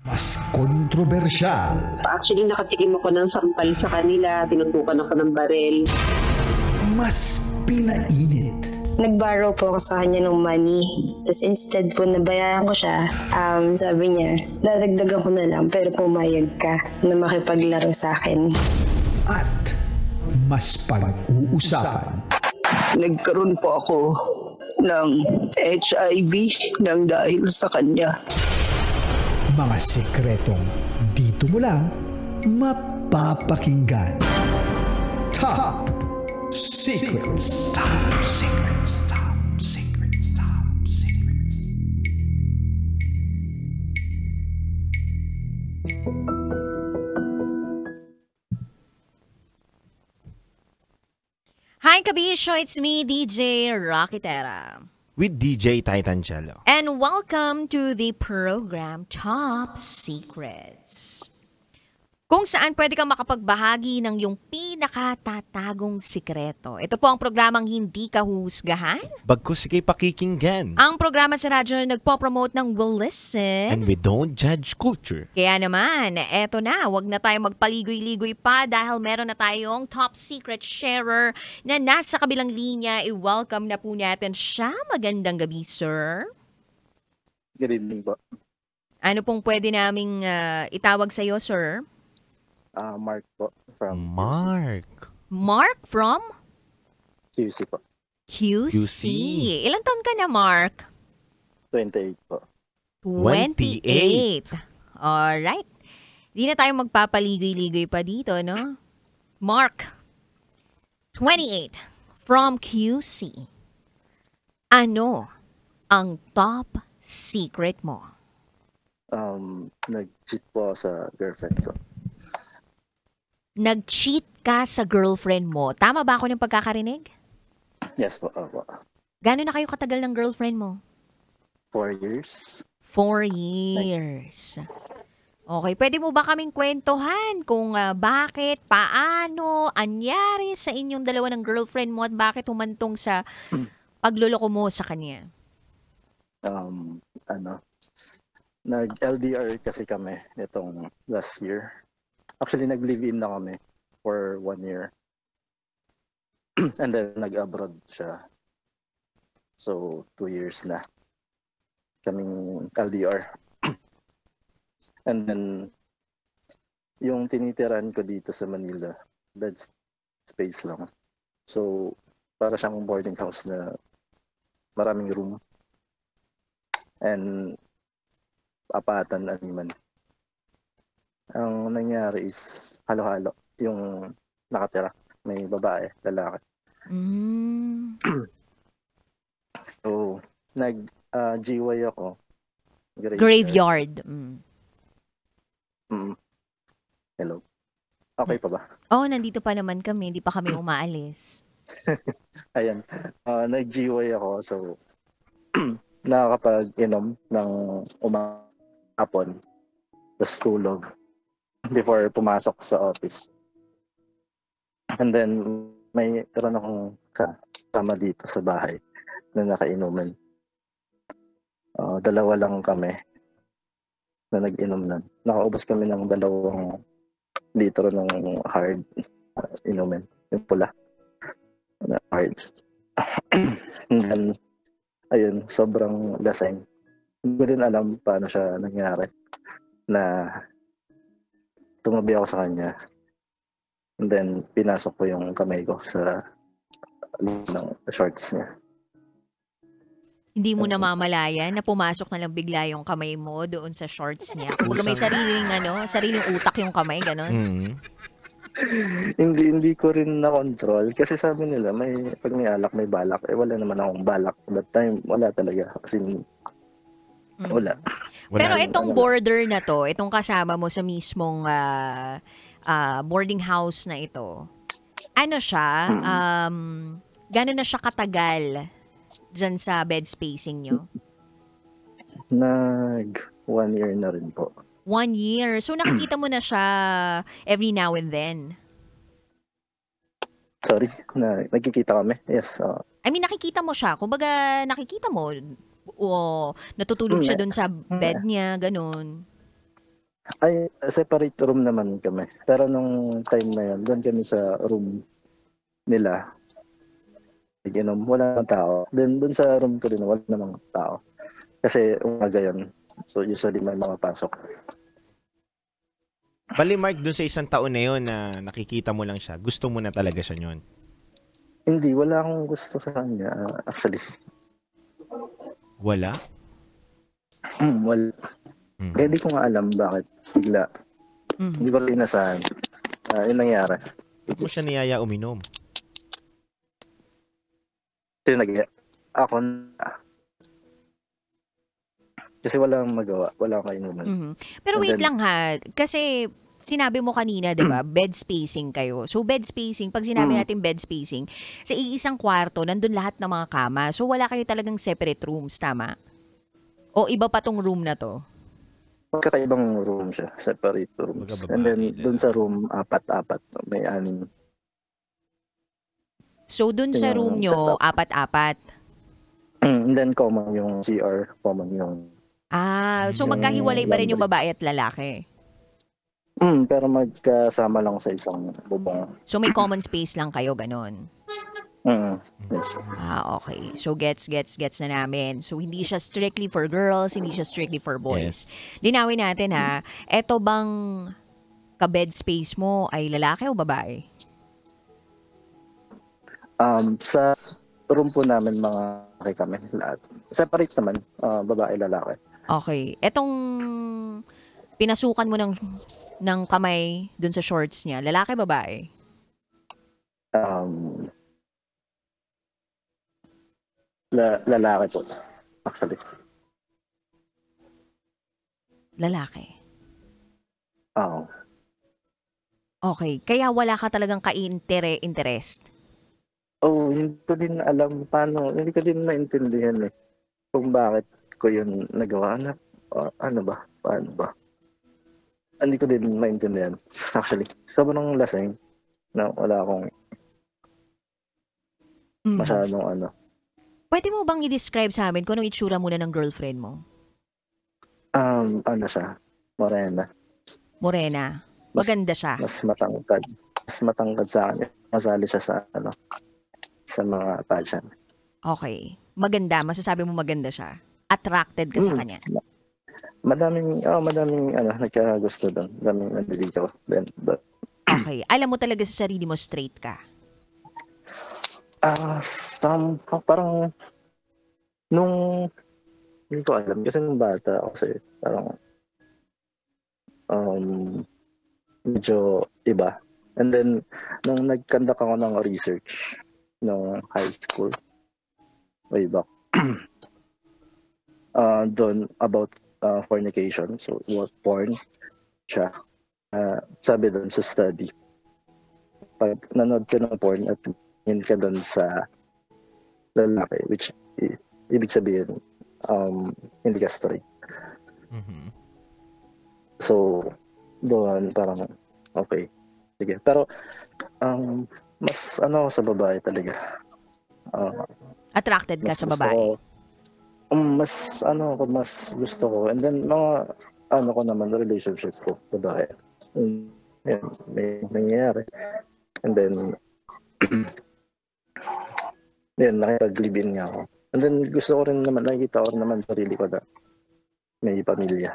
Mas kontrobersyal. Actually, nakatikim ako ng sampal sa kanila, tinutukan ako ng baril. Mas pinainit. Nag-borrow po ako sa kanya ng money. Tapos instead po nabayaran ko siya, sabi niya, dadagdagan ko na lang pero pumayag ka na makipaglaro sa akin. At mas pag-uusapan. Nagkaroon po ako ng HIV nang dahil sa kanya. Mga sekretong dito mo lang mapapakinggan. Top Secrets. Top Secrets. Top Secrets. Top Secrets. Hi, Kabisyo! It's me, DJ Rocketera. With DJ Titancello. And welcome to the program Top Secrets. Kung saan pwede kang makapagbahagi ng iyong pinakatatagong sikreto. Ito po ang programang hindi ka huhusgahan. Bagkus ikay pakikinggan. Ang programa sa radyo na nagpo-promote ng Will Listen. And we don't judge culture. Kaya naman, eto na, wag na tayo magpaligoy-ligoy pa dahil meron na tayong top secret sharer na nasa kabilang linya. I-welcome na po natin siya. Magandang gabi, sir. Good evening po. Ano pong pwede naming itawag sa'yo, sir? Mark po. From Mark. Mark from? QC po. QC. Ilang taon ka na, Mark? 28 po. 28. Alright. Di na tayo magpapaligoy-ligoy pa dito, no? Mark, 28, from QC. Ano ang top secret mo? Nag-cheat po sa girlfriend ko. Nag-cheat ka sa girlfriend mo. Tama ba ako ng pagkakarinig? Yes po. Opo. Gano'n na kayo katagal ng girlfriend mo? 4 years. 4 years. Okay, pwede mo ba kaming kwentuhan kung bakit, paano, anyari sa inyong dalawa ng girlfriend mo at bakit humantong sa pagluloko mo sa kanya? Nag-LDR kasi kami itong last year. Actually, nag-live-in na kami for 1 year. And then, nag-abroad siya. So, 2 years na kaming LDR. And then, yung tinitiran ko dito sa Manila, bed space lang. So, para siyang boarding house na maraming room. And, apatan, animan. Ang nangyari is halo-halo. Yung nakatira, may babae, lalaki. So, nag-GY ako. Graveyard. Hello. Okay pa ba? Oh, nandito pa naman kami. Hindi pa kami umaalis. Ayan. Nag-GY ako. So, nakakapag-inom ng umapon. Tapos tulog. Before pumasok sa office. And then, mayroon akong kasama dito sa bahay na nakainuman. 2 lang kami na nag-inom na. Nakaubos kami ng 2 litro ng hard inumin. Yung pula. Na hard. And then, ayun, sobrang lasing. Hindi ko din alam paano siya nangyari na tumabi ako sa kanya. And then, pinasok ko yung kamay ko sa ng shorts niya. Hindi mo namamalayan na pumasok na lang bigla yung kamay mo doon sa shorts niya. Kumbaga may sariling utak yung kamay, gano'n? Hindi ko rin na-control. Kasi sabi nila, pag may alak, may balak. Wala naman akong balak. That time, wala talaga. Kasi wala. Pero itong border na to, itong kasama mo sa mismong boarding house na ito, ano siya, gano'n na siya katagal dyan sa bed spacing nyo? 1 year na rin po. 1 year. So nakikita mo na siya every now and then? Sorry, nagkikita kami? Yes. I mean, nakikita mo siya. Kumbaga, nakikita mo, natutulog siya doon sa bed niya, ganun. Ay, separate room naman kami. Pero nung time na yun, doon kami sa room nila. Wala namang tao. Then doon sa room ko din, wala namang tao. Kasi umaga yun. So usually may mga pasok. Bali, Mark, dun sa isang taon na yun na nakikita mo lang siya, gusto mo na talaga siya yun? Hindi, wala akong gusto sa kanya. Actually, Wala? wala. Kaya di ko nga alam bakit bigla. Hindi ko rin inasahan. Yun nangyari. Ba't mo siya niyaya uminom? Ako na. Kasi wala akong magawa. Wala akong kainuman. Pero And wait then- lang ha, kasi sinabi mo kanina, 'di ba, bed spacing kayo. So bed spacing, pag sinabi natin bed spacing, sa iisang kwarto nandun lahat ng mga kama. So wala kayo talagang separate rooms, tama? O iba pa tong room na to? Magkakaibang room siya. Separate rooms. Magkababae And then, nila. dun sa room, apat-apat. May anim. So dun sa Yung room nyo, setup. apat-apat. And then, common yung CR. Common yung... So Yung magkahiwalay ba rin yung laundry. babae at lalaki? pero magkasama lang sa isang bubong. So may common space lang kayo, ganon. Yes. Okay. So gets na namin. So hindi siya strictly for girls, hindi siya strictly for boys. Linawin natin ha, eto bang ka-bed space mo ay lalaki o babae? Sa room po namin, mga kami lahat. Separate naman, babae, lalaki. Okay. Etong pinasukan mo ng kamay dun sa shorts niya, lalaki babae? Lalaki po, actually. Lalaki. Oo. Okay. Kaya wala ka talagang interest. Hindi ko din alam paano, hindi ko din maintindihan kung bakit ko yun nagawa. Ano ba? Paano ba? Hindi ko din maintindihan. Actually, sobrang lasing na wala akong masyadong Pwede mo bang i-describe sa amin kung anong itsura muna ng girlfriend mo? Ano siya? Morena. Morena. Maganda siya. Mas matangkad. Mas matangkad sa akin. Masali siya sa mga pageant. Okay. Maganda. Masasabi mo maganda siya. Attracted ka sa kanya. Madaming nagkagusto doon. Madaming nandito. But Okay. Alam mo talaga sa sarili mo straight ka. parang nung hindi ko alam kasi nung bata kasi parang medyo iba. And then nung nag-conduct ako ng research nung high school way back doon about fornication, so what porn siya. Sabi doon sa study, pag nanood ka ng porn at yun ka doon sa lalaki, which ibig sabihin hindi ka straight. So doon parang okay, sige, pero mas sa babae talaga. Attracted ka sa babae. Mas gusto ko, and then mga ko naman relationship ko babae. Yan, may nangyayari, and then yan, nakipag-live-in nga ako. And then gusto ko rin naman, nakikita ko rin naman sarili ko na may pamilya.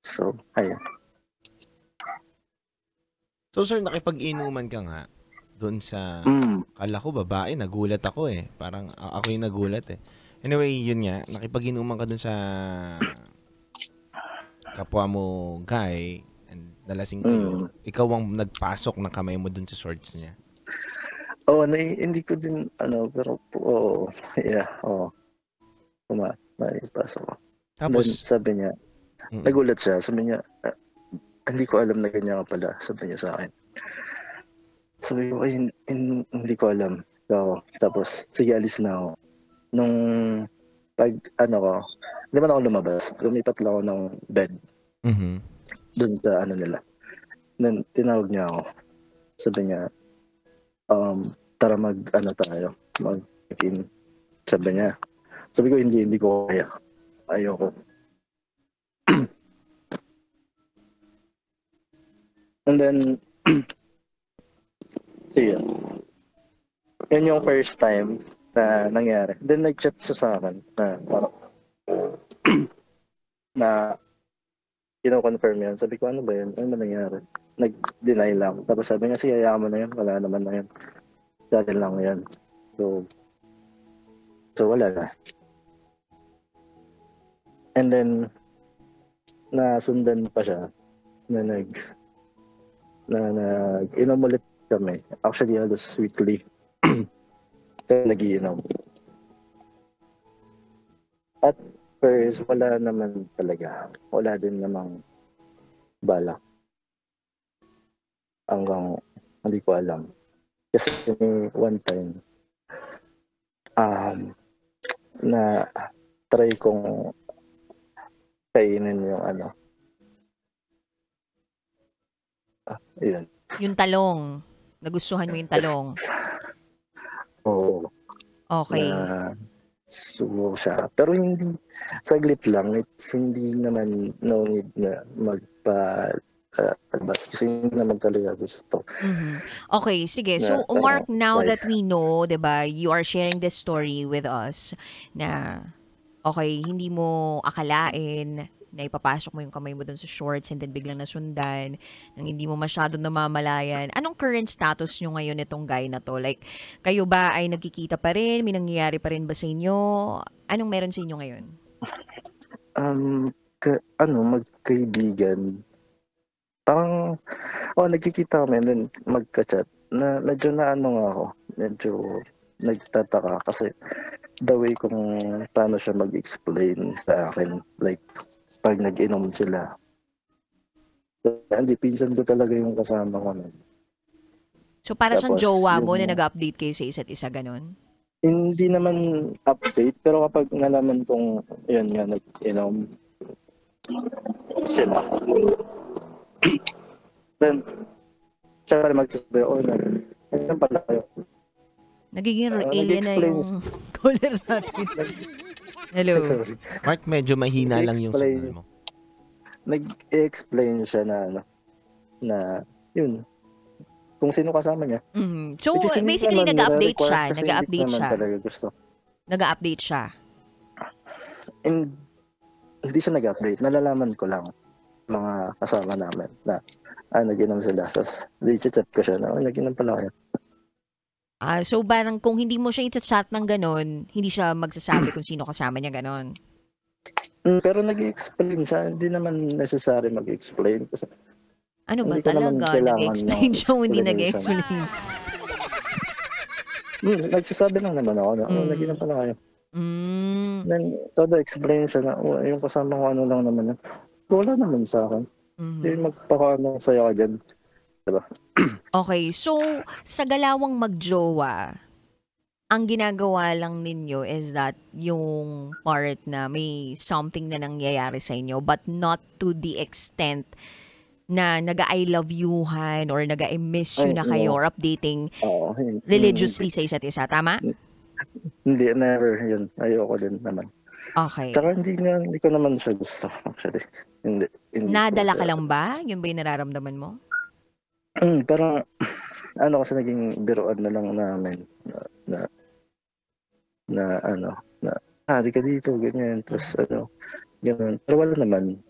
So, ayun. So sir, nakipag-inuman ka nga doon sa... Kala ko babae, nagulat ako Parang ako yung nagulat Anyway, yun nga, nakipag-inuman ka doon sa kapwa mo guy, and nalasing kayo. Ikaw ang nagpasok ng kamay mo doon sa shorts niya. Hindi ko din, pero, naipasok ko. Tapos, then, sabi niya, nagulat siya, sabi niya, hindi ko alam na ganyan ka pala, sabi niya sa akin. Sabi ko, hindi ko alam. So, tapos, sige, alis na ako. Nung, hindi man ako lumabas, lumipat lang ako ng bed. Doon sa nila. Then, tinawag niya ako. Sabi niya, tara tayo, mag-in. Sabi niya. Sabi ko, hindi ko kaya. Ayoko. And then, so yun. Yun yung first time na nangyari. Then nag-chat siya sa akin na parang na kino-confirm yun. Sabi ko, ano ba yun? Ano ba nangyari? Nag-deny lang. Tapos sabi niya, hayaan mo na yun. Wala naman na yun. Dati lang yan. So wala na. And then, nasundan pa siya na nag-inom ulit kami. Actually, halos weekly. Kaya nag-iinom. At first, wala naman talaga. Wala din namang balak. Hanggang hindi ko alam. Kasi one time, na try kong kainin yung ano. Yun. Yung talong. Nagustuhan mo yung talong. Oo. Okay. Sumo siya. Pero hindi, saglit lang. It's hindi naman no need na kasi hindi naman talaga gusto. Okay, sige. So, Mark, now that we know, 'di ba, you are sharing this story with us na okay, hindi mo akalain na ipapasok mo yung kamay mo dun sa shorts and then biglang nasundan nang hindi mo masyado namamalayan. Anong current status nyo ngayon itong guy na to? Like, kayo ba ay nagkikita pa rin? May nangyayari pa rin ba sa inyo? Anong meron sa inyo ngayon? Magkaibigan. Parang, nagkikita kami and then magka-chat. Na medyo nga ako. Medyo nagtataka kasi the way kung paano siya mag-explain sa akin. Like, pag nag-inom sila. Hindi, pinsan ko talaga yung kasama ko nun. So, para siyang Tapos, jowa mo na nag-update kayo sa isa't isa, ganun? Hindi naman update, pero kapag nalaman kong, yun nga, nag-inom sila. Then, siya pala magsasabi, nag-inom pala kayo. Nagiging alien na yung caller natin. Hello. Sorry. Mark, medyo mahina lang yung signal mo. Nag-explain siya na yun, kung sino kasama niya. So, basically, nag-update siya. Nag-update siya. Hindi siya nag-update. Nalalaman ko lang mga kasama namin na nag-inom sila. Tapos, chat ko siya na, nag-inom pala kayo. So, parang kung hindi mo siya i-chat ng ganon, hindi siya magsasabi kung sino kasama niya ganon. Pero nag-explain siya. Hindi naman necessary mag-explain. Kasi ano ba talaga? Nag-explain siya o hindi nag-explain? Nagsasabi lang naman ako na nag-inom pala kayo. Then, todo explain siya na yung kasama ko lang naman. Wala naman sa akin. Hindi magpaka saya ka dyan. Diba? Okay, so sa galawang magjowa, ang ginagawa lang ninyo is that yung part na may something na nangyayari sa inyo but not to the extent na nag-I love youhan or nag-I miss you na kayo or updating religiously sa isa't isa. Tama? Hindi, never yun. Ayoko din naman. Okay. Tsaka hindi ko naman siya gusto actually. Hindi Nadala ka lang ba? Yun ba yung nararamdaman mo? Parang kasi naging biruan na lang namin di ka dito, ganyan, tapos ganun. Pero wala naman,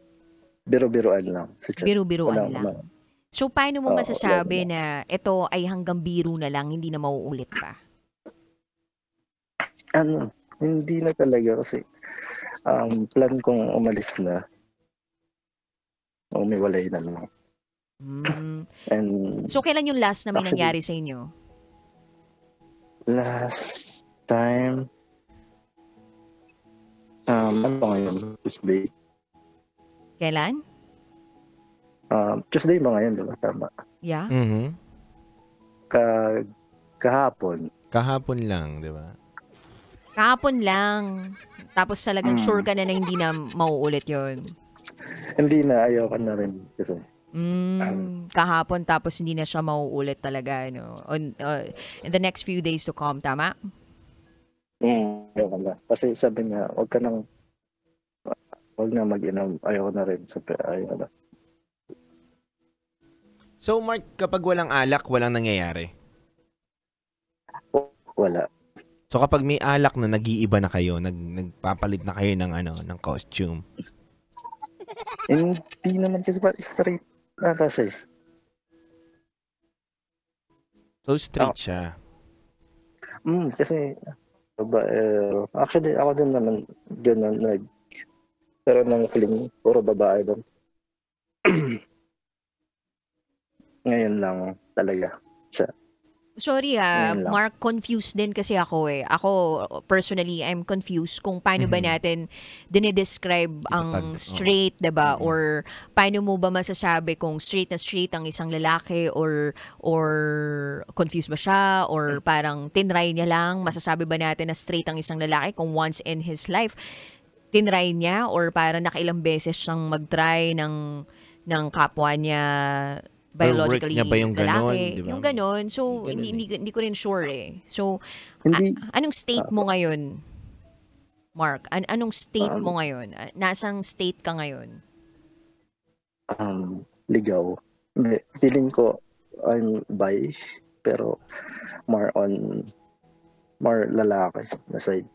biro-biruan lang. Biro-biruan lang. So, paano mo masasabi na ito ay hanggang biro na lang, hindi na mauulit pa? Hindi na talaga kasi plan kong umalis na. Umiwalay na lang. And so, kailan yung last na may nangyari sa inyo? Last time, ano ngayon? Tuesday. Kailan? Tuesday ba ngayon, diba? Tama. Yeah. Kahapon. Kahapon lang, di ba? Kahapon lang. Tapos talagang sure ka na hindi na mauulit yun. Hindi na, ayoko na rin kasi. Kahapon tapos hindi na siya mauulit talaga in the next few days to come, tama? Ayoko na. Kasi sabi niya, wag ka nang Huwag na mag-inom. Ayoko na rin. Ayoko na. So, Mark, kapag walang alak, walang nangyayari? Wala. So, kapag may alak na nag-iiba na kayo, nagpapalit na kayo ng costume? Hindi naman kasi straight nata siya. So, straight siya. Kasi babaero. Actually, ako din naman gano'n pero ng feeling, puro babae doon. Ngayon lang talaga siya. Sorry Mark, confused din kasi ako eh. Ako, personally, I'm confused kung paano ba natin dinidescribe ang straight, diba? Or paano mo ba masasabi kung straight na straight ang isang lalaki or confused ba siya? Or parang tinry niya lang? Masasabi ba natin na straight ang isang lalaki kung once in his life tinry niya? Or parang nakailang beses siyang mag-try ng kapwa niya biologically niya ba yung ganon, lalaki, diba? yung ganon. So, hindi ko rin sure eh. So, anong state mo ngayon, Mark? Anong state mo ngayon? Nasang state ka ngayon? Ligaw. Hindi, feeling ko I'm bi, pero more lalaki na side.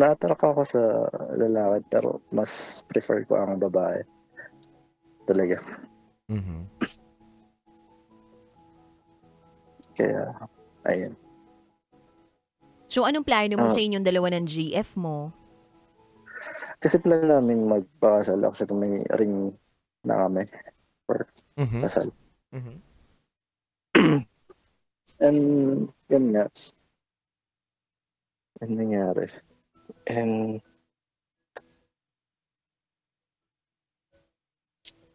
Na-attract ako sa lalaki, pero mas prefer ko ang babae. Talaga. Kaya, ayun. So, anong plano mo sa inyong dalawa ng GF mo? Kasi plan namin magpakasal. Actually, may ring na kami for kasal. And, yun nga. Ano nangyari? And,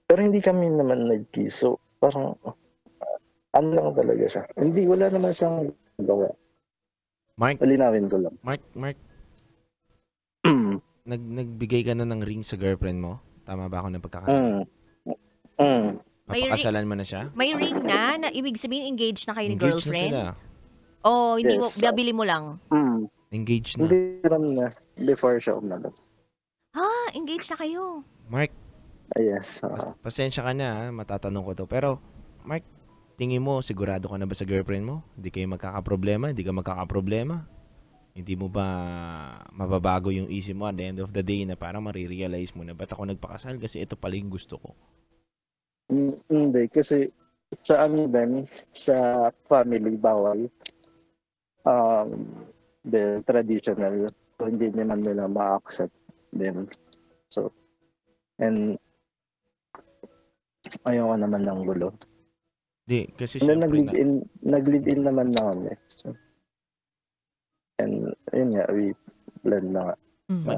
pero hindi kami naman nag-kiss. So, parang, ano lang talaga siya. Hindi, wala naman siyang gawa. Mark? Malinawin ko lang. Mark? Nagbigay ka na ng ring sa girlfriend mo? Tama ba ako ng pagkakataon? Papakasalan mo na siya? May ring na ibig sabihin engaged na kayo ni Engaged girlfriend? na sila. O, hindi mo, babili mo lang? Engaged na. Hindi naman na. Before siya umalas. Ha? Engaged na kayo? Mark? Yes. Pasensya ka na, matatanong ko to. Pero, Mark, tingin mo, sigurado ka na ba sa girlfriend mo? Hindi kayo magkakaproblema? Hindi ka magkakaproblema? Hindi mo ba mababago yung isip mo at the end of the day na parang marirealize mo na ba't ako nagpakasal kasi ito pala yung gusto ko? Hindi, kasi sa amin din, sa family, bawal. The traditional, so hindi naman nila ma-accept din. So, and ayaw naman ng gulo. Di, kasi And then syempre nag-live-in naman na kami. So, and yun nga, we blend na nga.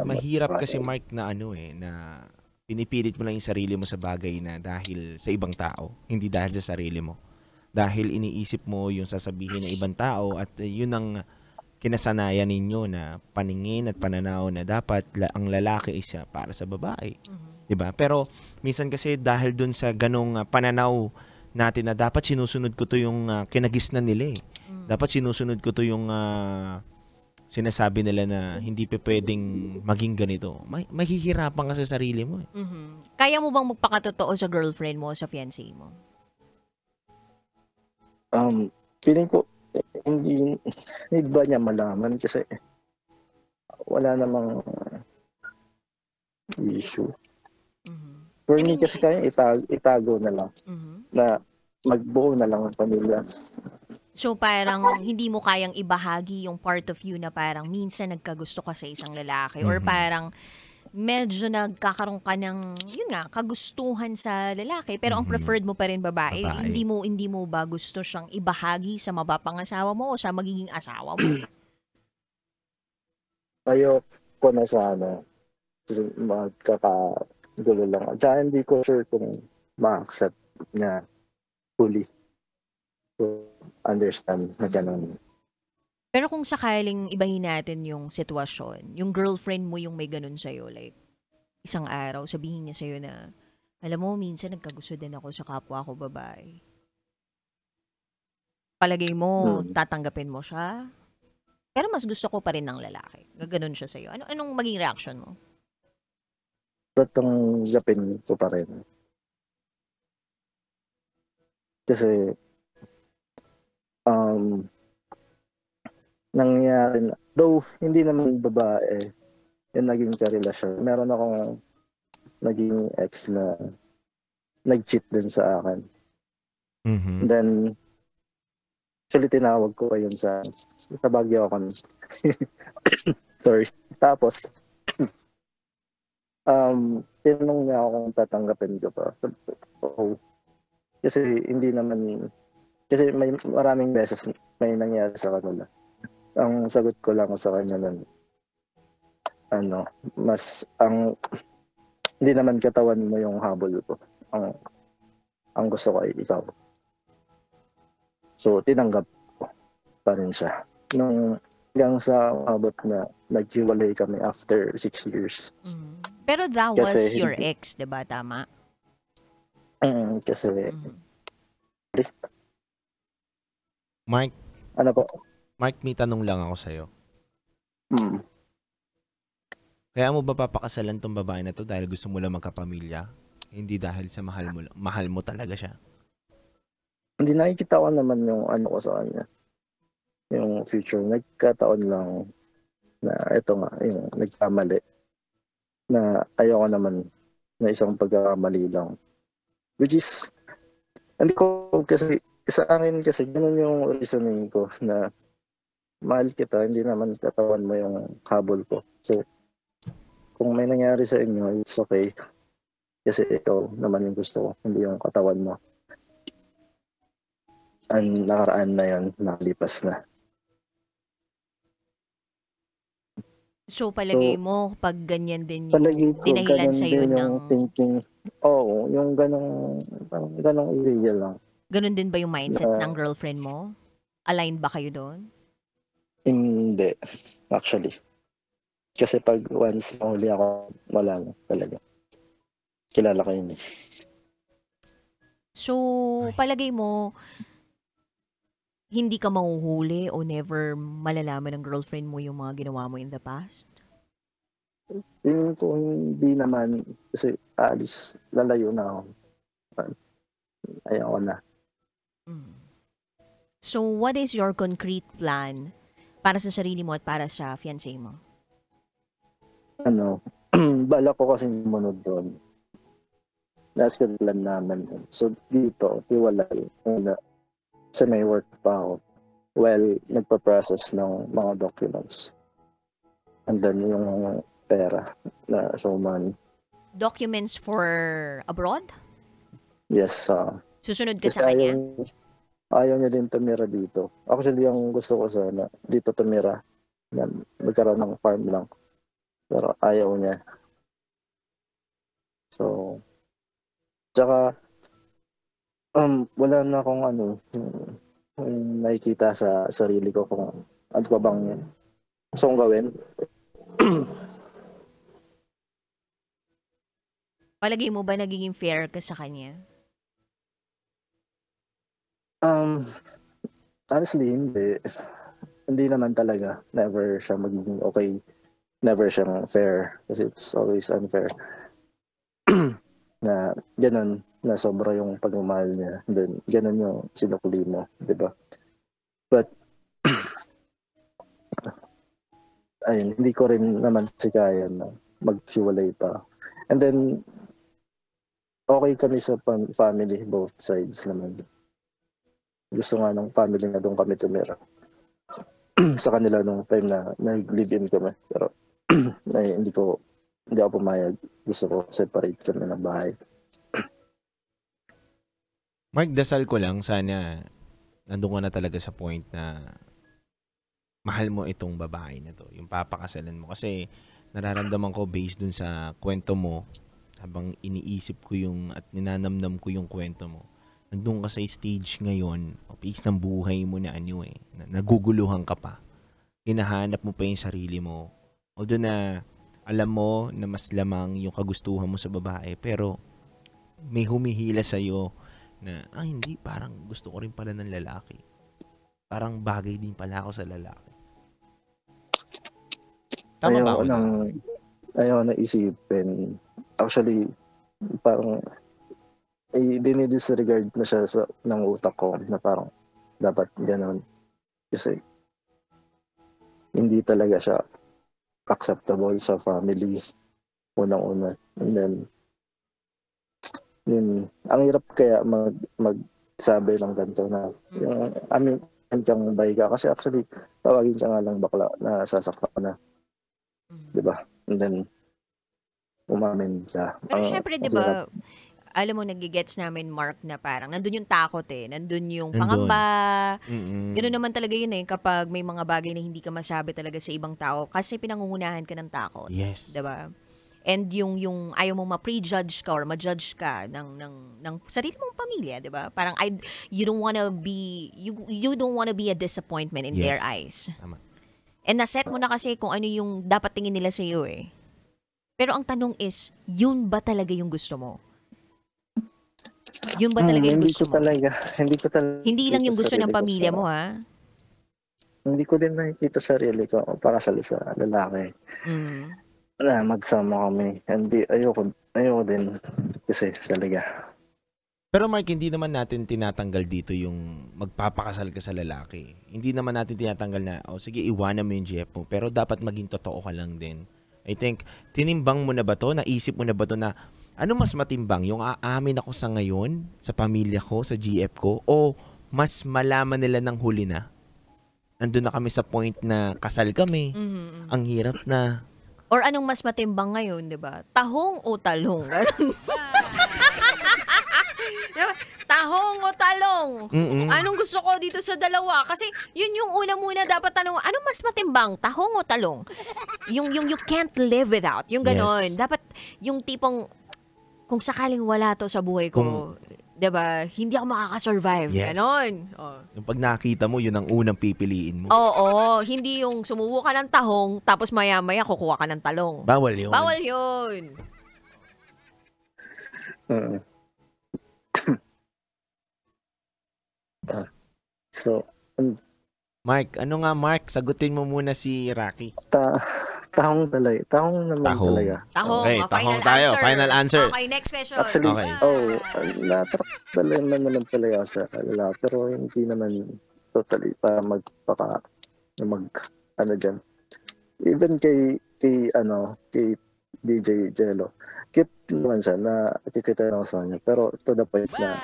Mahirap kasi Mark na na pinipilit mo lang yung sarili mo sa bagay na dahil sa ibang tao, hindi dahil sa sarili mo. Dahil iniisip mo yung sasabihin ng ibang tao at yun ang kinasanayan ninyo na paningin at pananaw na dapat ang lalaki isa para sa babae. 'Di ba? Pero minsan kasi dahil dun sa ganong pananaw natin na dapat sinusunod ko to yung kinagisnan nila eh. Dapat sinusunod ko to yung sinasabi nila na hindi pa pwedeng maging ganito. Mahihirapan ka sa sarili mo eh. Kaya mo bang magpakatotoo sa girlfriend mo, sa fiancé mo? Feeling ko hindi ba niya malaman kasi wala namang issue. For me kasi kaya itago na lang na magbuo na lang ang pamilya. So parang hindi mo kayang ibahagi yung part of you na parang minsan nagkagusto ka sa isang lalaki or parang medyo nagkakaroon ka ng, yun nga, kagustuhan sa lalaki pero ang preferred mo pa rin babae. Hindi mo ba gusto siyang ibahagi sa mapapangasawa mo o sa magiging asawa mo? Ayoko na sana. Kasi magkakagulo lang. Tsaka hindi ko sure kung ma-accept niya fully. To understand na gano'n. Pero kung sakaling ibahin natin yung sitwasyon, yung girlfriend mo yung may ganun sa'yo, like, isang araw, sabihin niya sa'yo na, alam mo, minsan nagkagusto din ako sa kapwa ko babae. Palagay mo, tatanggapin mo siya? Pero mas gusto ko pa rin ng lalaki. Gaganon siya sa'yo. Anong maging reaction mo? Tatanggapin ko pa rin. Kasi, nangyari na, though hindi naman babae yung naging karelasyon. Meron akong naging ex na nag-cheat din sa akin. Mhm. Then, actually tinawag ko pa yun sa Baguio ako. Sorry. Tapos, tinanong niya ako kung tatanggapin ko pa. Oo. Kasi hindi naman, kasi may maraming beses may nangyari sa kanila. Ang sagot ko lang sa kanya nun, hindi naman katawan mo yung habol ko. Ang gusto ko ay ikaw. So, tinanggap ko pa rin siya. Hanggang sa abot na naghiwalay kami after 6 years. Pero that Kasi was your hindi- ex, diba? Tama? Kasi, Mark, ano po? may tanong lang ako sa'yo. Mm. Kaya mo ba papakasalan tong babae na to dahil gusto mo lang magkapamilya? Hindi dahil sa mahal mo lang. Mahal mo talaga siya. Hindi nakikita ko naman yung ano ko sa kanya. Yung future. Nagkataon lang na ito nga, yung nagkamali. Na ayoko naman na isang pagkakamali lang. Which is, hindi ko kasi, sa akin kasi, ganun yung reasoning ko na mahal kita, hindi naman katawan mo yung habol ko. So, kung may nangyari sa inyo, it's okay. Kasi ikaw naman yung gusto ko, hindi yung katawan mo. Ang nakaraan na yun, nakalipas na. So, palagay So, mo, pag ganyan din yung Palagi ko dinahilan ganun sa'yo din yung ng... thinking. Oo, yung ganong area lang. Ganun din ba yung mindset Na- ng girlfriend mo? Aligned ba kayo doon? Hindi, actually. Kasi pag once mahuli ako, wala na talaga. Kilala ko yun eh. So, palagay mo, hindi ka mahuhuli o never malalaman ng girlfriend mo yung mga ginawa mo in the past? Yung ko hindi naman, kasi alis, lalayo na ako. Ayaw ko na. So, what is your concrete plan para sa sarili mo at para sa fiancé mo? Bala ko kasi sumunod doon. Nasa plan naman. So, dito, hiwalay. Kasi may work pa ako. Well, nagpa-process ng mga documents. And then yung pera na so money. Documents for abroad? Yes. Susunod ka Kasi sa kanya? ayaw niya din tumira dito. Actually, yung gusto ko sana, dito tumira. Magkaroon ng farm lang. Pero ayaw niya. So, tsaka, wala na akong yung nakikita sa sarili ko kung ano pa bang gusto kong gawin. Palagay mo ba nagiging fair ka sa kanya? Honestly, hindi. Hindi naman talaga. Never siya magiging okay. Never siyang fair. Kasi it's always unfair. Na ganun, na sobra yung pagmamahal niya. Then, ganun yung sinukli mo. Diba? But, ayun, hindi ko rin naman si kaya na maghiwalay pa. And then, okay kami sa family, both sides naman. Gusto nga ng family na doon kami tumira. Sa kanila nung time na nag-live-in kami. Pero, hindi ako pumayag. Gusto ko separate kami ng bahay. Mark, dasal ko lang sana nandun ka na talaga sa point na mahal mo itong babae na to, yung papakasalan mo. Kasi nararamdaman ko based dun sa kwento mo, habang iniisip ko at ninanamnam ko yung kwento mo, nandun ka sa stage ngayon, o phase ng buhay mo na naguguluhan ka pa. Hinahanap mo pa yung sarili mo. Although na alam mo na mas lamang yung kagustuhan mo sa babae, pero may humihila sa'yo na, hindi, parang gusto ko rin pala ng lalaki. Parang bagay din pala ako sa lalaki. Tama ba Ayaw ako doon? ayaw na isipin. Actually, parang dinidisregard na siya ng utak ko na parang dapat ganun. Kasi hindi talaga siya acceptable sa family unang-una. And then, yun, ang hirap kaya magsabi ng ganito na yung amin kang bay ka. Kasi actually, tawagin ka nga lang bakla na sasaktan ka na. Diba? And then, umamin ka. Pero syempre, di ba, alam mo, nagigets namin, Mark, na parang nandun yung takot eh. Nandun yung pangamba. Ganoon naman talaga yun eh, kapag may mga bagay na hindi ka masabi talaga sa ibang tao kasi pinangungunahan ka ng takot. Yes. Di ba? And yung ayaw mong ma-prejudge ka or ma-judge ka ng sarili mong pamilya, di ba? Parang you don't wanna be a disappointment in their eyes. Tama. And naset mo na kasi kung ano yung dapat tingin nila sa iyo eh. Pero ang tanong is, yun ba talaga yung gusto mo? Yun ba talaga yung gusto mo? Hindi ko talaga. Hindi lang yung gusto ng pamilya mo, ha? Hindi ko din nakikita sarili ko pakasal sa lalaki. Na magsama kami. Hindi, ayoko din. Kasi talaga. Pero Mark, hindi naman natin tinatanggal dito yung magpapakasal ka sa lalaki. Hindi naman natin tinatanggal na, sige, iwanan mo yung GF mo. Pero dapat maging totoo ka lang din. I think, tinimbang mo na ba to? Naisip mo na ba to na, ano mas matimbang? Yung aamin ako sa ngayon, sa pamilya ko, sa GF ko? O mas malaman nila ng huli na? Nandun na kami sa point na kasal kami. Ang hirap na. Or anong mas matimbang ngayon, di ba? Tahong o talong? Tahong o talong? Anong gusto ko dito sa dalawa? Kasi yun yung una muna dapat tanong, anong mas matimbang? Tahong o talong? Yung you can't live without. Yung ganon. Yes. Dapat yung tipong, kung sakaling wala to sa buhay ko, diba, hindi ako makakasurvive. Yes. Ganon. Yung pag nakita mo, yun ang unang pipiliin mo. Oo. Hindi yung sumubo ka ng tahong, tapos maya-maya kukuha ka ng talong. Bawal yun. Bawal yun. So, Mark, ano nga Mark? Sagutin mo muna si Rocky. tahong talaga. Tahong naman talaga. Tahong. Okay, Final tahong tayo. answer. Final answer. Okay, next question. Actually, Okay. na-attract naman talaga sa lalaki. Pero hindi naman totally para dyan. Even kay DJ Jello, cute naman siya na kikita lang sa kanya. Pero to the point na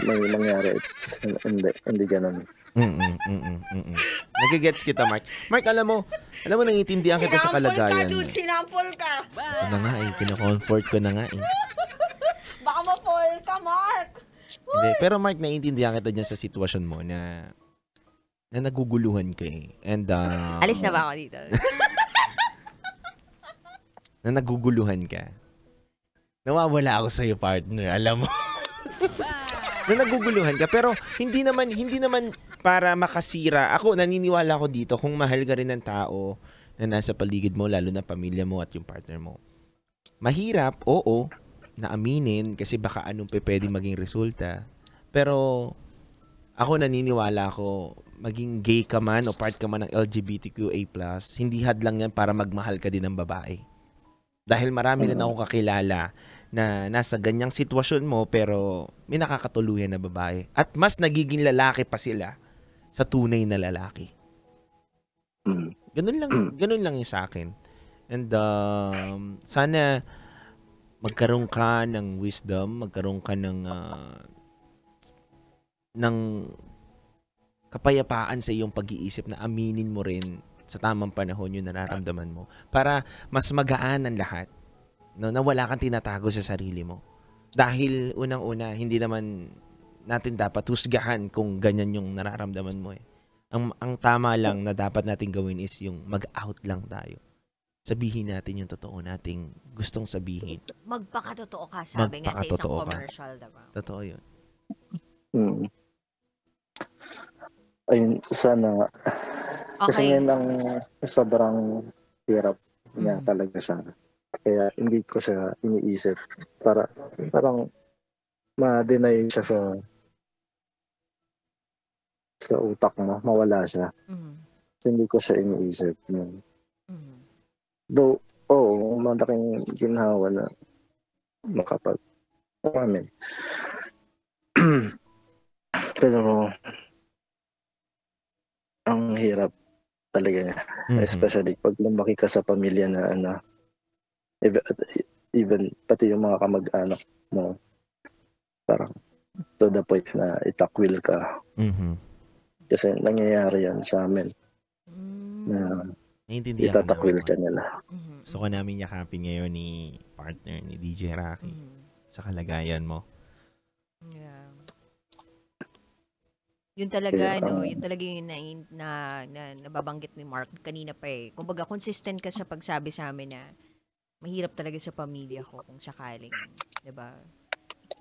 may mangyari, hindi ganun. Nagigets kita, Mark. Mark, alam mo, nangiintindihan kita sa kalagayan. Sinampol ka. Ano nga kina-comfort ko na nga Baka ma-fall ka, Mark. Hindi, pero Mark, naiintindihan kita dyan sa sitwasyon mo na naguguluhan ka And, Alis na ba ako dito? na naguguluhan ka. Nawawala ako sa'yo, partner. Alam mo. Na naguguluhan ka. Pero hindi naman para makasira. Ako, naniniwala ako dito kung mahal ka rin ng tao na nasa paligid mo, lalo na pamilya mo at yung partner mo. Mahirap, oo, na aminin kasi baka anong pwede maging resulta. Pero ako naniniwala ako, maging gay ka man o part ka man ng LGBTQA+, hindi hadlang yan para magmahal ka din ng babae. Dahil marami na akong kakilala na nasa ganyang sitwasyon mo pero may nakakatuluyan na babae. At mas nagiging lalaki pa sila sa tunay na lalaki. Ganun lang yung sa akin. And sana magkaroon ka ng wisdom, magkaroon ka ng kapayapaan sa iyong pag-iisip na aminin mo rin sa tamang panahon yung nararamdaman mo para mas magaan ang lahat. No, na wala kang tinatago sa sarili mo. Dahil unang-una, hindi naman natin dapat husgahan kung ganyan yung nararamdaman mo Ang tama lang na dapat natin gawin is yung mag-out lang tayo. Sabihin natin yung totoo nating gustong sabihin. Magpakatotoo ka, sabi nga sa isang commercial, diba? Totoo yun. Ayun, sana nga. Kasi Okay. ngayon ang sobrang hirap niya talaga siya. Kaya hindi ko siya iniisip. Parang ma-deny siya sa utak mo. Mawala siya. So, hindi ko siya iniisip. Though, malaking ginhawa na makapag-amin. Pero, ang hirap talaga niya. Especially pag lumaki ka sa pamilya na even pati yung mga kamag-anak mo, parang to the point na itakwil ka. Kasi nangyayari yan sa amin. Na Naiintindihan ko itatakwil naman, ka Mark. nila. Gusto ko namin yakapin ngayon ni partner, ni DJ Rocky, sa kalagayan mo. Yeah. Yun talaga, yun talaga yung na nababanggit ni Mark kanina pa eh. Kumbaga, consistent ka sa pagsabi sa amin na mahirap talaga sa pamilya ko kung sakaling, 'di ba?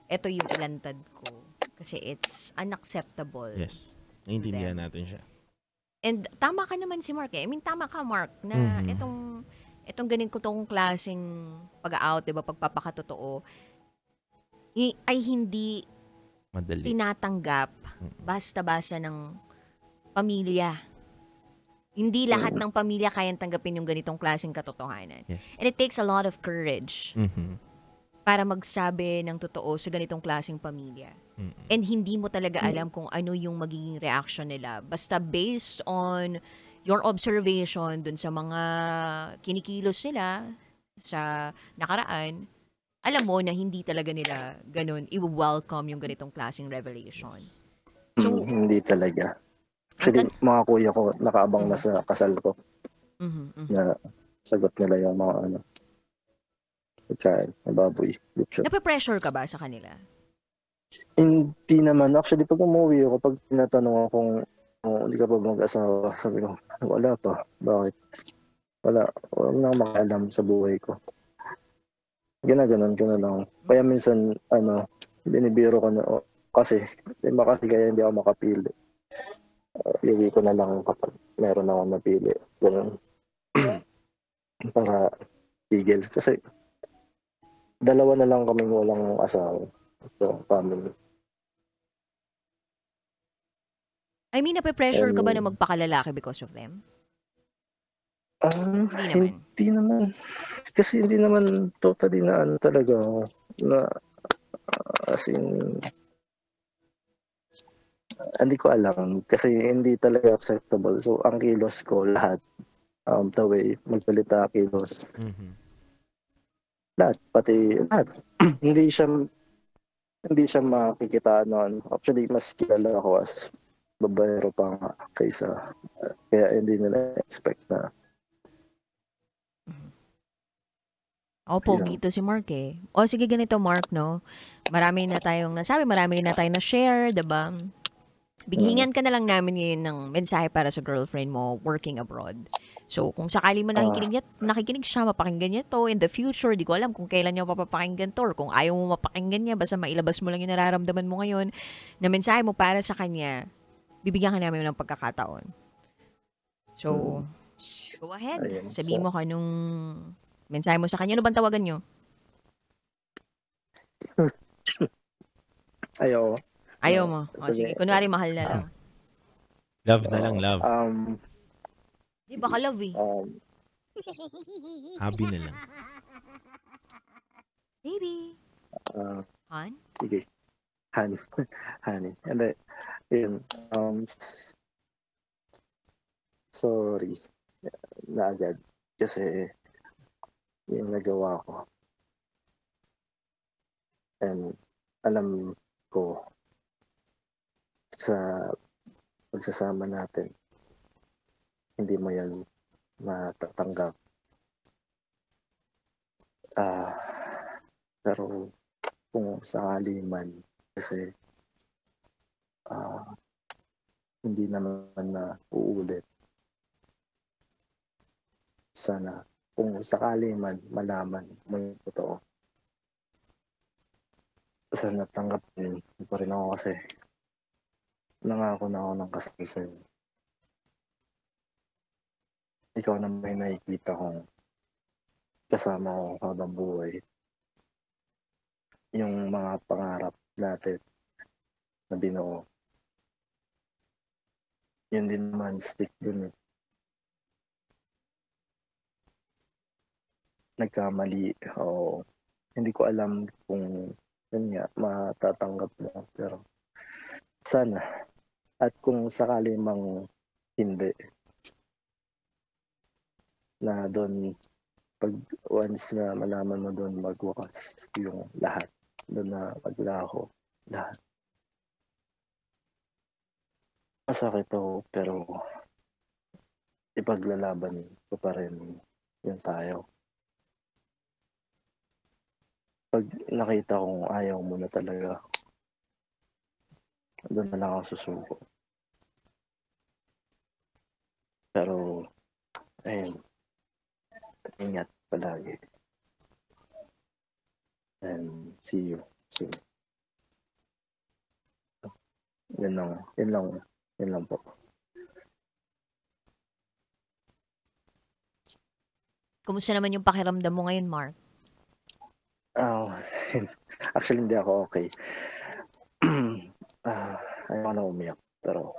Ito yung ilantad ko kasi it's unacceptable. Yes. Naiintindihan natin siya. And tama ka naman si Mark eh. I mean, tama ka Mark na itong ganito tong klaseng pag-out, 'di ba, pagpapakatotoo ay hindi Madali. tinatanggap basta-basta ng pamilya. Hindi lahat ng pamilya kayang tanggapin yung ganitong klaseng katotohanan. Yes. And it takes a lot of courage para magsabi ng totoo sa ganitong klaseng pamilya. And hindi mo talaga alam kung ano yung magiging reaction nila. Basta based on your observation dun sa mga kinikilos nila sa nakaraan, alam mo na hindi talaga nila ganun i-welcome yung ganitong klaseng revelation. So, hindi talaga. Actually, mga kuya ko, nakaabang na sa kasal ko. Na sagot nila yung mga pagkain, baboy, lechon. nape-pressure ka ba sa kanila? Hindi naman. Actually, pag umuwi ako, pag tinatanong akong hindi ka pa mag-asawa, sabi ko, wala pa. Bakit? Wala na akong makaalam sa buhay ko. Ginaganon ko na lang. Kaya minsan, binibiro ko na, kasi kaya hindi ako makapili. Iuwi ko na lang kapag meron akong napili. Ganun. Para tigil. Kasi dalawa na lang kaming walang asawa. So, family. I mean, nape-pressure ka ba na magpakalalaki because of them? Hindi naman. Kasi hindi naman totally na talaga na as in, hindi ko alam kasi hindi talaga acceptable. So, ang kilos ko lahat, the way magsalita, kilos. Lahat, pati lahat. hindi siya makikita noon. Actually, mas kilala ako as babaero pa nga kaysa kaya hindi nila expect na. Pogi ito si Mark eh. O sige, ganito Mark, no? Marami na tayong nasabi, marami na tayong na-share, diba? Bighingan ka na lang namin ngayon ng mensahe para sa girlfriend mo working abroad. So, kung sakali mo nakikinig siya, mapakinggan niya to in the future, di ko alam kung kailan niya mapapakinggan to or kung ayaw mo mapakinggan niya, basta mailabas mo lang yung nararamdaman mo ngayon na mensahe mo para sa kanya, bibigyan ka namin ng pagkakataon. So, go ahead. Sabihin mo ka nung mensahe mo sa kanya. Ano bang tawagan nyo? Ayaw mo. O, sige. Kunwari, mahal na lang. Love na lang, love. Di baka love eh. Hobby na lang. Baby. Han? Sige. Honey. And then, yun. Sorry. Na agad. Kasi, yung nagawa ko. And alam ko sa pagsasama natin, hindi mo yan matatanggap. Pero kung sakali man, kasi hindi naman na uulit. Sana kung sakali man malaman mo yung totoo. Sana tanggapin pa rin ako kasi nangako na ako ng kasal sa'yo. Ikaw na may nakikita kong kasama ko habang buhay. Yung mga pangarap natin na binuo. Yun din naman stick dun eh. nagkamali o hindi ko alam kung yun nga, matatanggap mo. Pero sana. At kung sakali mang hindi, na doon, pag once na malaman mo doon magwakas yung lahat, doon na maglaho lahat. Masakit ako, pero ipaglalaban ko pa rin yung tayo. Pag nakita kong ayaw mo na talaga, doon na lang ako susuko. Pero, ayun, ingat palagi. And see you soon. Yun lang po. Kumusta naman yung pakiramdam mo ngayon, Mark? Oh, actually, hindi ako okay. Ayaw na umiyak, pero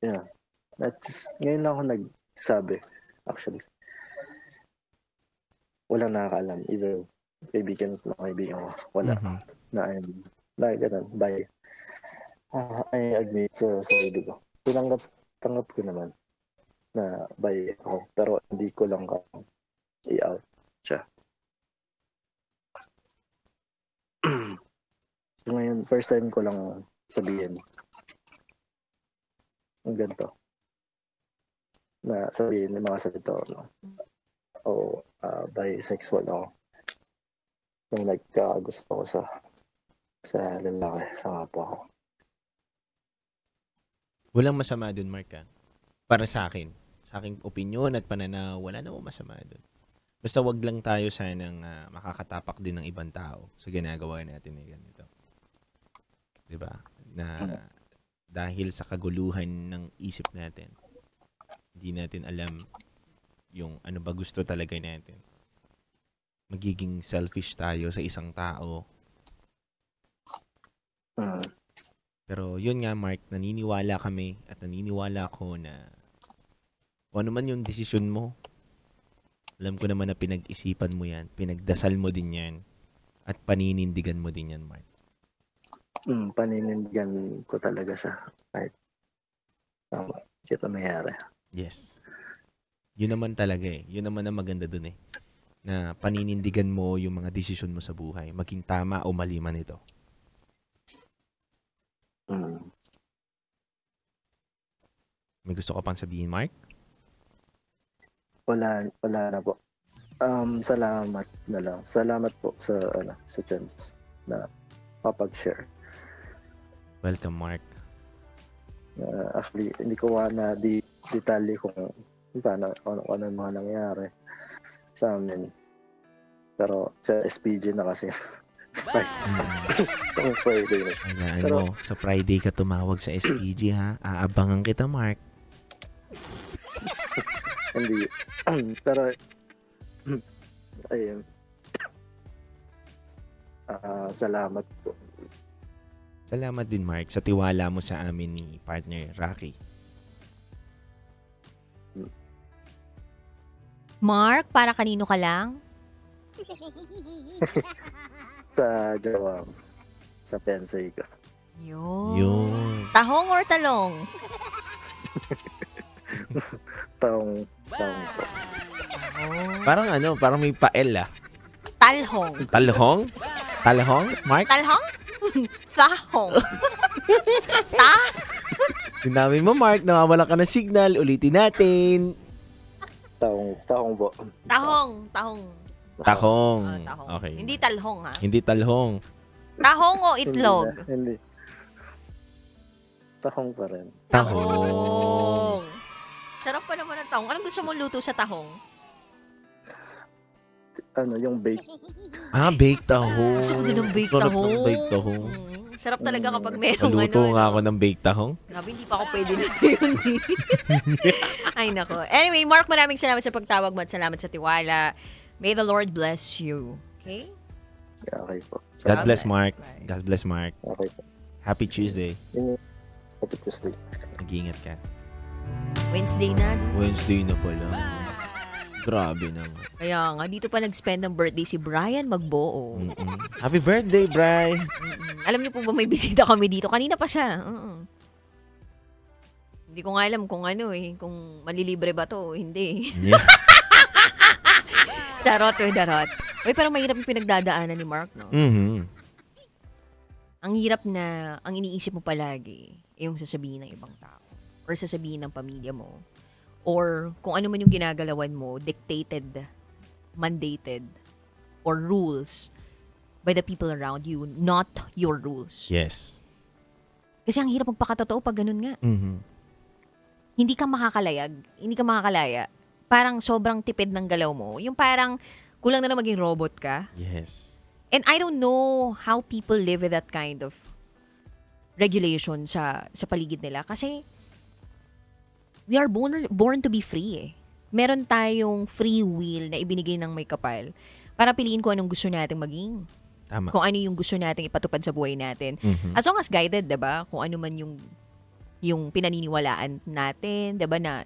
yeah. Ngayon lang ako nagsabi, actually. Walang nakakaalam. Either kaibigan ko, kaibigan ko. Wala. Na ganun. Bye. I admit sa sarili ko. Tanggap ko naman na bye ako. Pero hindi ko lang i-out siya. So ngayon, first time ko lang sabihin ang ganito. Na sabihin ng mga salita no? O bisexual ako. Nung nagkagusto ko sa lalaki, sa kapwa ko. Walang masama dun, Mark, ha? Para sa akin. Sa aking opinion at pananaw, wala namang masama dun. Basta wag lang tayo sanang makakatapak din ng ibang tao sa ginagawa natin na ganito. Diba? Na dahil sa kaguluhan ng isip natin, hindi natin alam yung ano ba gusto talaga natin. Magiging selfish tayo sa isang tao. Pero yun nga, Mark, naniniwala kami at naniniwala ko na kung ano man yung desisyon mo, alam ko naman na pinag-isipan mo yan, pinagdasal mo din yan, at paninindigan mo din yan, Mark. Paninindigan ko talaga siya. Kahit kita mayari. Yes. Yun naman talaga eh. Yun naman ang maganda dun eh. Na paninindigan mo yung mga desisyon mo sa buhay. Maging tama o mali man ito. May gusto ka pang sabihin, Mark? Wala na po. Salamat na lang. Salamat po sa chance na kapag-share. Welcome, Mark. Actually, hindi ko na detalye kung paano ano mga nangyari sa amin. Pero sa SPG na kasi. Friday na. Hayaan mo, sa Friday ka tumawag sa SPG ha. Aabangan kita, Mark. Hindi. Pero, ayun. Salamat po. Salamat din, Mark, sa tiwala mo sa amin ni partner Rocky. Mark, para kanino ka lang? Sa jowa, sa fiancé ko. Yun. Tahong or talong? Taong po. Parang may pael ah. Talhong. Talhong, Mark? Talhong? Tahong. Dinamin mo, Mark. Nawawala ka ng signal. Ulitin natin. Tahong po. Tahong. Tahong. Tahong. Okay. Hindi talhong, ha? Hindi talhong. Tahong o itlog? Hindi. Tahong pa rin. Tahong. Sarap pa naman ang tahong. Anong gusto mong luto sa tahong? Yung bake. Baked tahong. Gusto ko din ng baked Sarap tahong. ng baked tahong. Sarap talaga kapag merong Naluto nga ako ng baked tahong. Grabe, hindi pa ako pwede na yun. Ay, nako. Anyway, Mark, maraming salamat sa pagtawag mo at salamat sa tiwala. May the Lord bless you. Okay? Okay po. God bless, Mark. God bless, Mark. Okay po. Happy Tuesday. Happy Tuesday. Mag-iingat ka. Wednesday na. Wednesday na pala. Grabe naman. Kaya nga, dito pa nag-spend ng birthday si Brian Magbuo. Happy birthday, Bri! Alam niyo po ba may bisita kami dito? Kanina pa siya. Hindi ko nga alam kung ano kung malilibre ba to o hindi. Yeah. Charot o darot. Uy, pero mahirap yung pinagdadaanan ni Mark, no? Ang hirap na, ang iniisip mo palagi, yung sasabihin ng ibang tao. Or sasabihin ng pamilya mo. Or kung ano man yung ginagalawan mo, dictated, mandated, or rules by the people around you, not your rules. Yes. Kasi ang hirap magpakatotoo pag ganun nga. Hindi ka makakalayag, hindi ka makakalaya. Parang sobrang tipid ng galaw mo. Yung parang kulang na maging robot ka. Yes. And I don't know how people live with that kind of regulation sa paligid nila. Kasi we are born to be free Meron tayong free will na ibinigay ng may kapal para piliin kung anong gusto nating maging. Tama. Kung ano yung gusto nating ipatupad sa buhay natin. As long as guided, 'di ba? Kung ano man yung pinaniniwalaan natin, 'di ba, na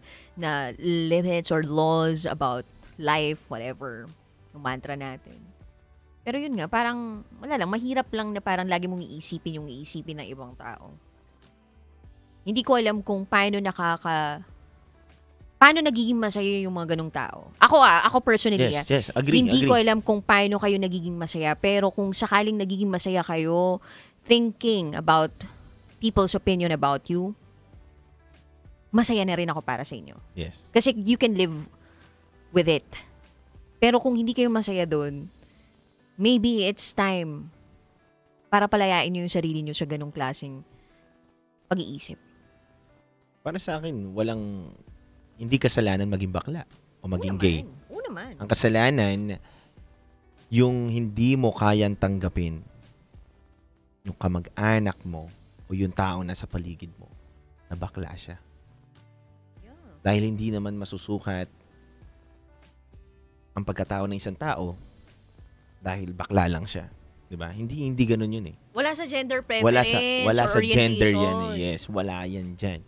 limits or laws about life, whatever, yung mantra natin. Pero yun nga, parang wala lang, mahirap lang na parang lagi mong iisipin yung iisipin ng ibang tao. Hindi ko alam kung paano nagiging masaya yung mga ganong tao. Ako personally, Yes, agree. Hindi ko alam kung paano kayo nagiging masaya, pero kung sakaling nagiging masaya kayo thinking about people's opinion about you, masaya na rin ako para sa inyo. Yes. Kasi you can live with it. Pero kung hindi kayo masaya doon, maybe it's time para palayain nyo yung sarili nyo sa ganong klaseng pag-iisip. Para sa akin, hindi kasalanan maging bakla o maging gay. Oo naman. Ang kasalanan, yung hindi mo kayang tanggapin yung kamag-anak mo o yung tao na sa paligid mo na bakla siya. Yeah. Dahil hindi naman masusukat ang pagkatao ng isang tao dahil bakla lang siya. 'Di ba? Hindi ganoon 'yun eh. Wala sa gender preference wala or sa gender orientation. yan. Yes, wala yan diyan.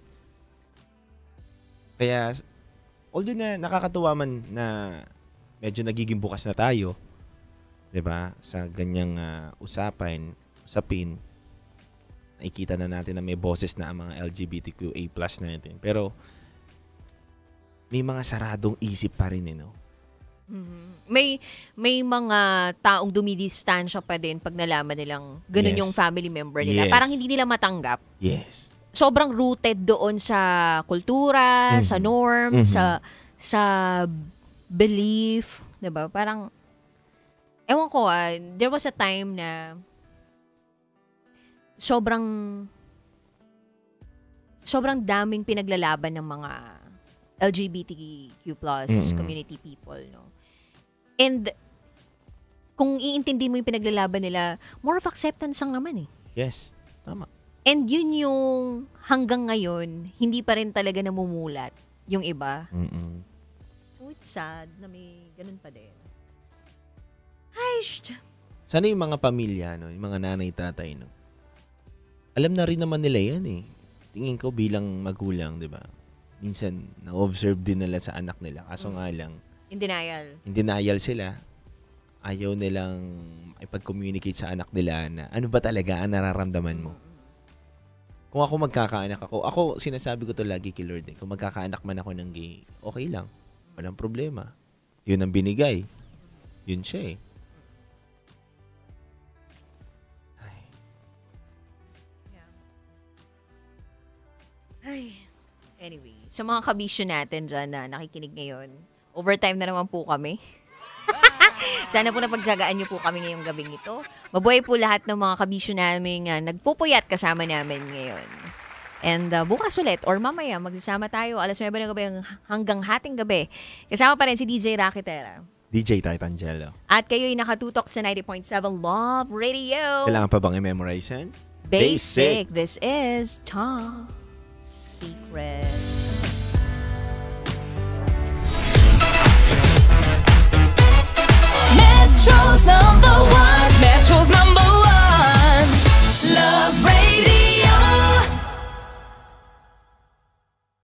Kaya although na nakakatuwa man na medyo nagiging bukas na tayo, 'di ba? Sa ganyang usapin, nakikita na natin na may boses na ang mga LGBTQA+ natin. Pero may mga saradong isip pa rin no? May mga taong dumidistansya pa din pag nalaman nilang ganun Yes. yung family member nila. Yes. Parang hindi nila matanggap. Yes. Sobrang rooted doon sa kultura, sa norms, sa belief, 'di ba? Parang ewan ko, there was a time na sobrang daming pinaglalaban ng mga LGBTQ+ community people, no? And kung iintindi mo yung pinaglalaban nila, more of acceptance lang naman eh. Yes. Tama. And yun yung hanggang ngayon, hindi pa rin talaga namumulat yung iba. So it's sad na may ganun pa din. Ay, Sana yung mga pamilya, no? Yung mga nanay, tatay, no? Alam na rin naman nila yan eh. Tingin ko bilang magulang, di ba? Minsan, na-observe din nila sa anak nila. Kaso nga lang, in denial. in denial sila. Ayaw nilang ipag-communicate sa anak nila na ano ba talaga ang nararamdaman mo. Kung ako magkakaanak ako sinasabi ko to lagi kay Lord kung magkakaanak man ako ng gay, okay lang. Walang problema. Yun ang binigay. Yun siya eh. Anyway, sa mga kabisyo natin dyan na nakikinig ngayon, overtime na naman po kami. Sana po napagtyagaan niyo po kami ngayong gabing ito. Mabuhay po lahat ng mga kabisyo namin nagpupuyat kasama namin ngayon. And bukas ulit or mamaya magsasama tayo alas 9 ng gabi hanggang hating gabi. Kasama pa rin si DJ Rakitera. DJ Titangelo. At kayo'y nakatutok sa 90.7 Love Radio. Kailangan pa bang i-memorize yan? Basic. This is Top Secret.